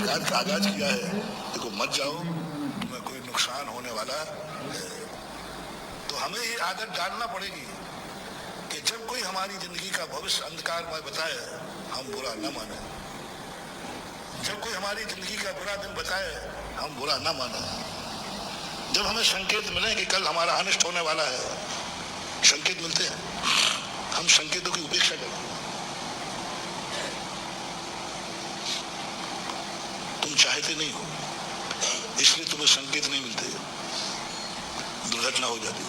आगाज किया है, देखो मत जाओ, तुम्हें कोई नुकसान होने वाला है। तो हमें ये आदत डालना पड़ेगी कि जब कोई हमारी जिंदगी का भविष्य अंधकारमय बताए, हम बुरा न माने। जब कोई हमारी जिंदगी का बुरा दिन बताए, हम बुरा न माने। जब हमें संकेत मिले कि कल हमारा अनिष्ट होने वाला है, संकेत मिलते हैं, हम संकेतों की उपेक्षा करते हैं। तुम चाहते नहीं हो, इसलिए तुम्हें संकेत नहीं मिलते, दुर्घटना हो जाती,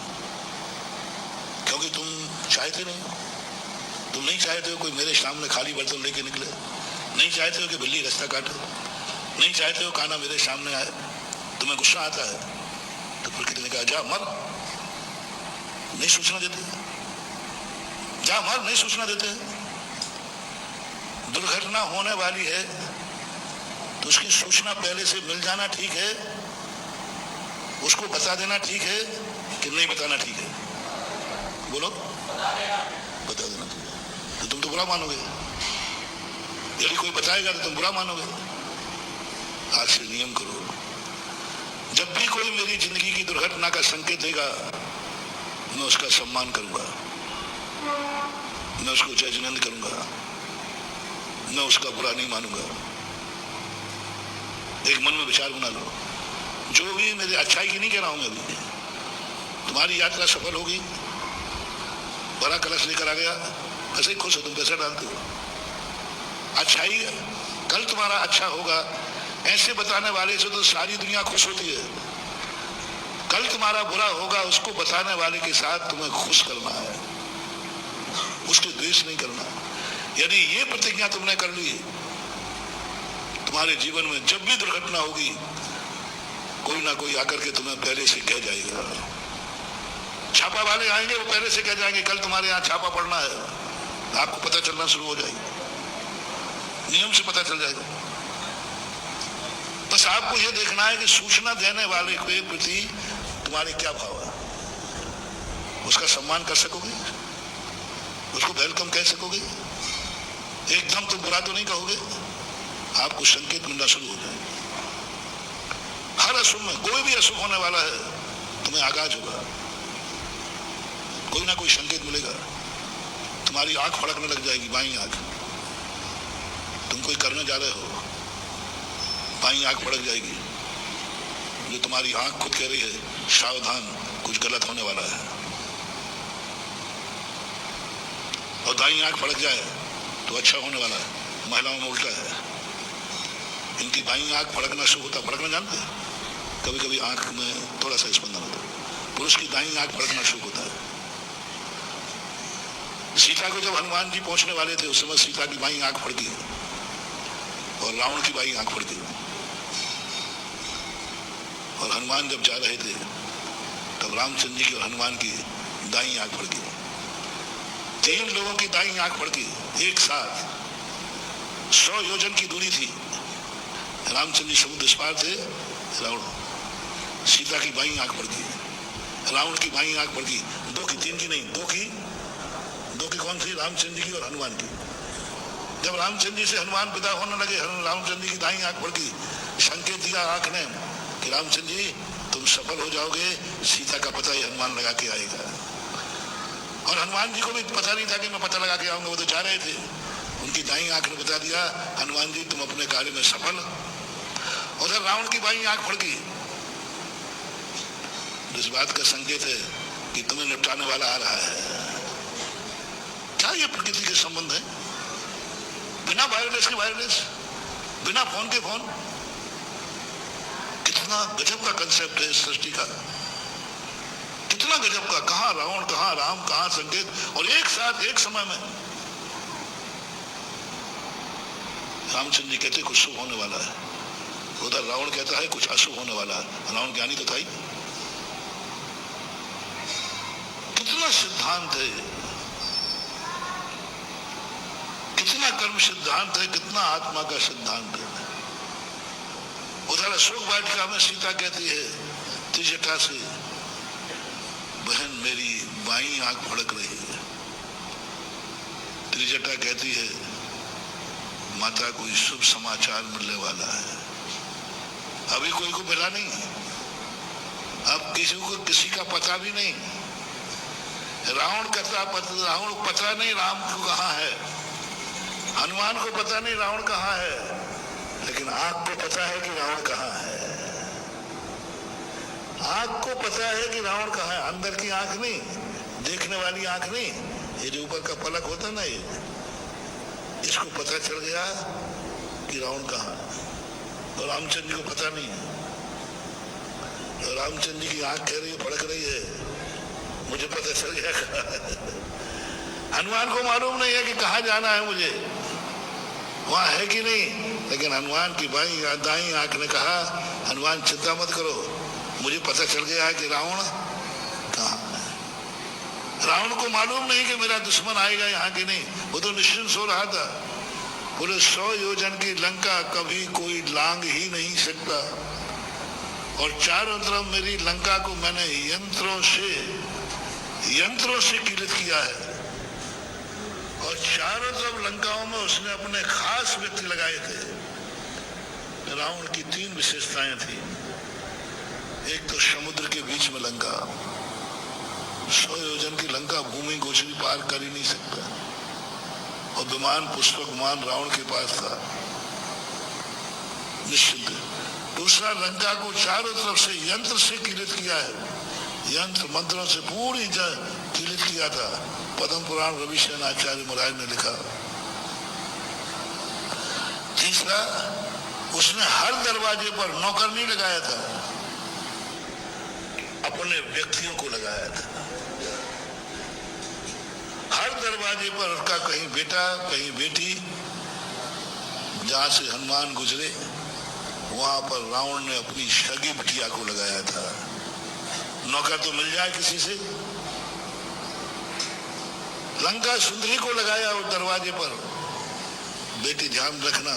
क्योंकि तुम चाहते नहीं हो। तुम नहीं चाहते हो कोई मेरे सामने खाली बर्तन लेके निकले, नहीं चाहते हो कि बिल्ली रास्ता काटे, नहीं चाहते हो काना मेरे सामने आए। तुम्हें गुस्सा आता है तो प्रकृति ने कहा जा मर, नहीं सूचना देते, जा मर, नहीं सूचना देते। दुर्घटना होने वाली है तो उसकी सूचना पहले से मिल जाना ठीक है, उसको बता देना ठीक है कि नहीं बताना ठीक है? बोलो, बता देना ठीक है। तो तुम तो बुरा मानोगे, यदि कोई बताएगा तो तुम बुरा मानोगे। आज से नियम करो, जब भी कोई मेरी जिंदगी की दुर्घटना का संकेत देगा, मैं उसका सम्मान करूंगा, मैं उसको जय जिनेंद्र करूंगा, मैं उसका बुरा नहीं मानूंगा। एक मन में विचार बना लो, जो भी मेरे अच्छाई की नहीं कह रहा हूं मैं अभी, तुम्हारी यात्रा सफल होगी, बड़ा कलश लेकर आ गया, ऐसे ही खुश हो, तुम पैसा डालते हो, अच्छाई कल तुम्हारा अच्छा होगा, ऐसे बताने वाले से तो सारी दुनिया खुश होती है। कल तुम्हारा बुरा होगा, उसको बताने वाले के साथ तुम्हें खुश करना है, उसके द्वेष नहीं करना। यदि ये प्रतिज्ञा तुमने कर ली, तुम्हारे जीवन में जब भी दुर्घटना होगी, कोई ना कोई आकर के तुम्हें पहले से कह जाएगा। छापा वाले आएंगे, वो पहले से कह जाएंगे कल तुम्हारे यहाँ छापा पड़ना है, आपको पता चलना शुरू हो जाएगा, नियम से पता चल जाएगा। बस आपको यह देखना है कि सूचना देने वाले के प्रति तुम्हारे क्या भाव है। उसका सम्मान कर सकोगे, उसको वेलकम कह सकोगे, एकदम तो बुरा तो नहीं कहोगे, आपको संकेत मिलना शुरू हो जाएगा। हर अशुभ में, कोई भी अशुभ होने वाला है, तुम्हें आगाज होगा, कोई ना कोई संकेत मिलेगा। तुम्हारी आंख फड़कने लग जाएगी, बाईं आंख, तुम कोई करने जा रहे हो, बाईं आंख फड़क जाएगी, जो तुम्हारी आंख खुद कह रही है सावधान, कुछ गलत होने वाला है। और दाईं आंख फड़क जाए तो अच्छा होने वाला है। महिलाओं में उल्टा है, इनकी बाईं आंख फड़कना शुरू होता, फड़कना जानते हैं, कभी कभी आंख में थोड़ा सा स्पंदन होता है। पुरुष की दाईं आंख फड़कना शुरू होता है। सीता को जब हनुमान जी पहुंचने वाले थे, उस समय सीता की बाईं आंख फड़की और रावण की बाईं आंख फड़की। और हनुमान जब जा रहे थे तब रामचंद्र जी की और हनुमान की दाईं आंख फड़की। 3 लोगों की दाईं आंख फड़की एक साथ। 100 योजन की दूरी थी, रामचंद्र जी समुद्र इस पार थे, रावण, सीता की बाईं आंख फड़की, रावण की बाईं आंख फड़की। 2 की, 3 की नहीं, 2 की कौन थी? रामचंद्र जी की और हनुमान की। जब रामचंद्र जी से हनुमान विदा होने लगे, रामचंद्र जी की दाईं आंख फड़की, संकेत दिया आंख ने कि रामचंद्र जी तुम सफल हो जाओगे, सीता का पता ही हनुमान लगा के आएगा। और हनुमान जी को भी पता नहीं था कि मैं पता लगा के आऊंगा, वो तो जा रहे थे। उनकी दाईं आंख ने बता दिया, हनुमान जी तुम अपने कार्य में सफल। उधर रावण की बाईं आंख फड़की, इस बात का संकेत है कि तुम्हें निपटाने वाला आ रहा है। क्या ये प्रकृति के संबंध है? बिना वायरलेस के वायरलेस, बिना फोन के फोन। कितना गजब का कंसेप्ट है इस सृष्टि का, कितना गजब का। कहां रावण, कहां राम, कहां संकेत, और एक साथ एक समय में। रामचंद्र जी कहते कुछ शुभ होने वाला है, उधर रावण कहता है कुछ अशुभ होने वाला है। रावण ज्ञानी तो था ही। कितना सिद्धांत है, कितना कर्म सिद्धांत है, कितना आत्मा का सिद्धांत है। उधर अशोक वाटिका में सीता कहती है त्रिजटा से, बहन मेरी बाईं आंख फड़क रही है। त्रिजटा कहती है माता कोई शुभ समाचार मिलने वाला है। अभी कोई को मिला नहीं, अब किसी को किसी का पता भी नहीं। रावण को पता नहीं राम को कहाँ है, हनुमान को पता नहीं रावण कहाँ है, लेकिन आँख को पता है कि रावण कहाँ है। आँख को पता है कि रावण कहाँ है, अंदर की आँख नहीं, देखने वाली आँख नहीं, ये जो ऊपर का पलक होता ना, ये इसको पता चल गया कि रावण कहाँ है। और रामचंद्र जी को पता नहीं है। और रामचंद्र जी की आँख कह रही है, फड़क रही है, मुझे पता चल गया कहाँ है। हनुमान को मालूम नहीं है कि कहाँ जाना है मुझे, वहां है कि नहीं, लेकिन हनुमान की बाई दाई आंख ने कहा, हनुमान चिंता मत करो, मुझे पता चल गया है कि रावण कहाँ है। रावण को मालूम नहीं कि मेरा दुश्मन आएगा यहाँ की नहीं, वो तो निश्चिंत सो रहा था। पूरे 100 योजन की लंका कभी कोई लांग ही नहीं सकता, और चारों तरफ मेरी लंका को मैंने यंत्रों से कीलित किया है, और चारों तरफ लंकाओं में उसने अपने खास व्यक्ति लगाए थे। रावण की 3 विशेषताएं थी। एक तो समुद्र के बीच में लंका, 100 योजन की लंका भूमि गोचरी पार कर ही नहीं सकता, और विमान पुष्पक विमान रावण के पास था निश्चित। दूसरा, लंका को चारों तरफ से यंत्र से कीलित किया है, यंत्र मंत्रों से पूरी कीलित किया था। पद्म पुराण रविशेन आचार्य महाराज ने लिखा। तीसरा, उसने हर दरवाजे पर नौकर नहीं लगाया था, अपने व्यक्तियों को लगाया था। हर दरवाजे पर उसका कहीं बेटा कहीं बेटी, जहां से हनुमान गुजरे वहां पर रावण ने अपनी सगी बिटिया को लगाया था। नौकर तो मिल जाए किसी से, लंका सुंदरी को लगाया उस दरवाजे पर। बेटी ध्यान रखना,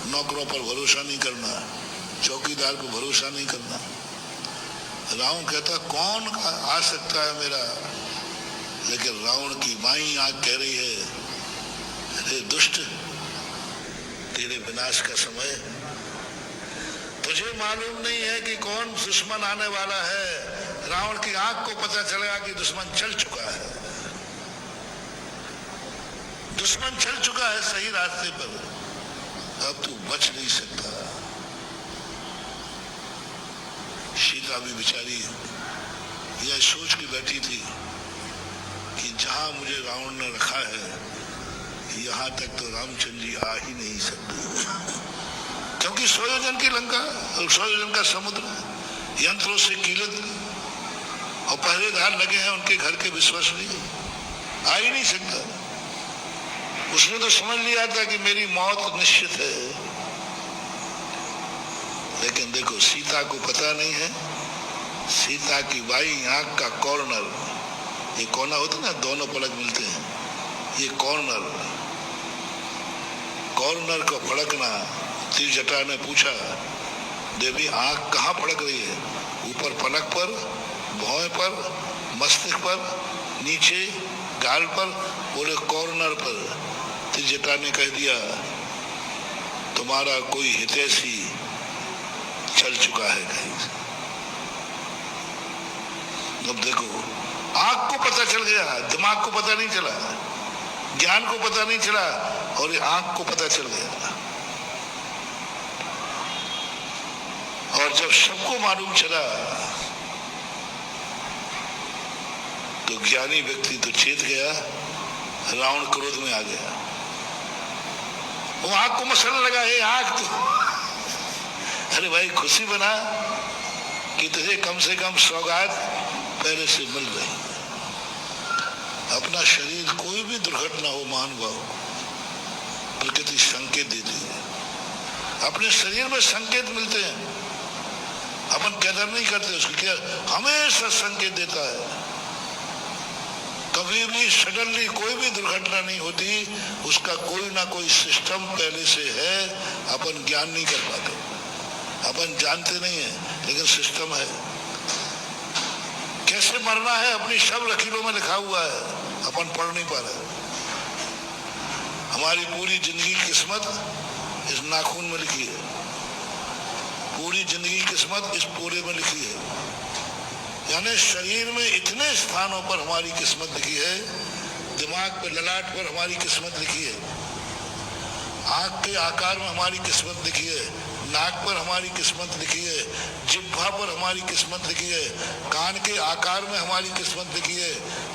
नौकरों पर भरोसा नहीं करना, चौकीदार को भरोसा नहीं करना। रावण कहता कौन आ सकता है मेरा, लेकिन रावण की बाई आंख कह रही है, अरे दुष्ट, तेरे विनाश का समय, तुझे मालूम नहीं है कि कौन दुश्मन आने वाला है। रावण की आंख को पता चलेगा कि दुश्मन चल चुका है, दुश्मन चल चुका है सही रास्ते पर, अब तू बच नहीं सकता। सीता भी बेचारी यह सोच के बैठी थी कि जहां मुझे रावण ने रखा है, यहां तक तो रामचंद्र जी आ ही नहीं सकते, क्योंकि 100 योजन की लंका और 100 योजन का समुद्र, यंत्रों से कीलित, और पहरेदार लगे हैं उनके घर के विश्वसनीय, आ ही नहीं सकता। उसने तो समझ लिया था कि मेरी मौत निश्चित है, लेकिन देखो सीता को पता नहीं है। सीता की बाई आंख का कॉर्नर, ये कोना होता ना, दोनों पलक मिलते हैं, ये कॉर्नर को फड़कना। त्रिजटा ने पूछा, देवी आंख कहाँ फड़क रही है? ऊपर पलक पर, भौं पर, मस्तिष्क पर, नीचे गाल पर, बोले कॉर्नर पर। त्रिजटा ने कह दिया, तुम्हारा कोई हितैषी चल चुका है कहीं से। अब देखो, आंख को पता चल गया, दिमाग को पता नहीं चला, ज्ञान को पता नहीं चला, और ये आंख को पता चल गया। और जब सबको मालूम चला तो ज्ञानी व्यक्ति तो चेत गया, रावण क्रोध में आ गया। वो आंख को मसलने लगा, हे आंख तो, अरे भाई खुशी बना कि तुझे कम से कम सौगात पहले से मिल रही। अपना शरीर कोई भी दुर्घटना हो महानुभाव, प्रकृति संकेत देती है। अपने शरीर में संकेत मिलते हैं, अपन कदर नहीं करते उसकी, क्या हमेशा संकेत देता है। कभी भी सडनली कोई भी दुर्घटना नहीं होती, उसका कोई ना कोई सिस्टम पहले से है, अपन ज्ञान नहीं कर पाते, अपन जानते नहीं है, लेकिन सिस्टम है। कैसे मरना है अपनी सब लकीरों में लिखा हुआ है, अपन पढ़ नहीं पा रहे। हमारी पूरी जिंदगी किस्मत इस नाखून में लिखी है, पूरी जिंदगी किस्मत इस पूरे में लिखी है। यानी शरीर में इतने स्थानों पर हमारी किस्मत लिखी है, दिमाग पे ललाट पर हमारी किस्मत लिखी है, आंख के आकार में हमारी किस्मत लिखी है, नाक पर हमारी किस्मत लिखी है, जिह्वा पर हमारी किस्मत लिखी है, कान के आकार में हमारी किस्मत लिखी है,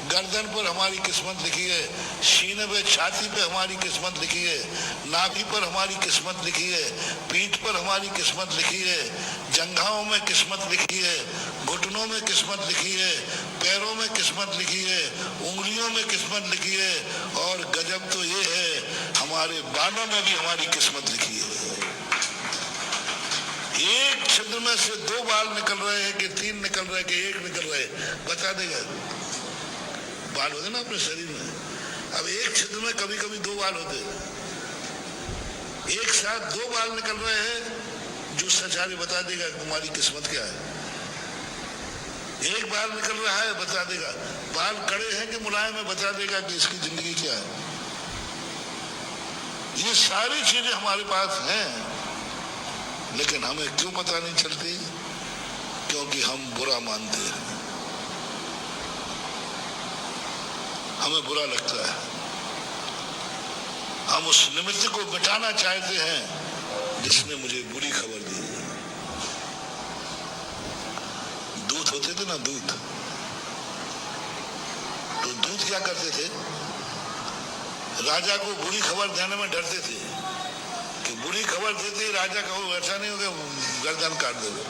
गर्दन पर हमारी किस्मत लिखी है, सीने पे छाती पे हमारी किस्मत लिखी है, नाभि पर हमारी किस्मत लिखी है, पीठ पर हमारी किस्मत लिखी है, जंघाओं में किस्मत लिखी है, घुटनों में किस्मत लिखी है, पैरों में किस्मत लिखी है, उंगलियों में किस्मत लिखी है, और गजब तो ये है हमारे बालों में भी हमारी किस्मत लिखी है। एक छिद्र में से 2 बाल निकल रहे हैं कि 3 निकल रहे हैं कि 1 निकल रहे हैं, बता देगा। बाल होते ना अपने शरीर में, अब एक छिद्र में कभी कभी 2 बाल होते हैं, एक साथ 2 बाल निकल रहे हैं, जो सचारी बता देगा तुम्हारी किस्मत क्या है। एक बाल निकल रहा है, बता देगा। बाल कड़े हैं कि मुलायम है, बता देगा कि इसकी जिंदगी क्या है। ये सारी चीजें हमारे पास हैं, लेकिन हमें क्यों पता नहीं चलती? क्योंकि हम बुरा मानते हैं, हमें बुरा लगता है, हम उस निमित्त को मिटाना चाहते हैं जिसने मुझे बुरी खबर दी। दूत होते थे ना, दूत, तो दूत क्या करते थे? राजा को बुरी खबर देने में डरते थे कि बुरी खबर देते ही राजा का वो ऐसा नहीं हो गया गर्दन काट देगा।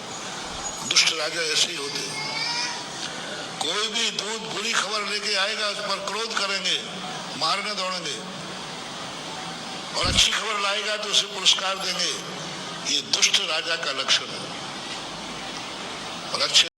दुष्ट राजा ऐसे ही होते, कोई भी दूत बुरी खबर लेके आएगा उस पर क्रोध करेंगे, मारने दौड़ेंगे, और अच्छी खबर लाएगा तो उसे पुरस्कार देंगे। ये दुष्ट राजा का लक्षण है। और अच्छे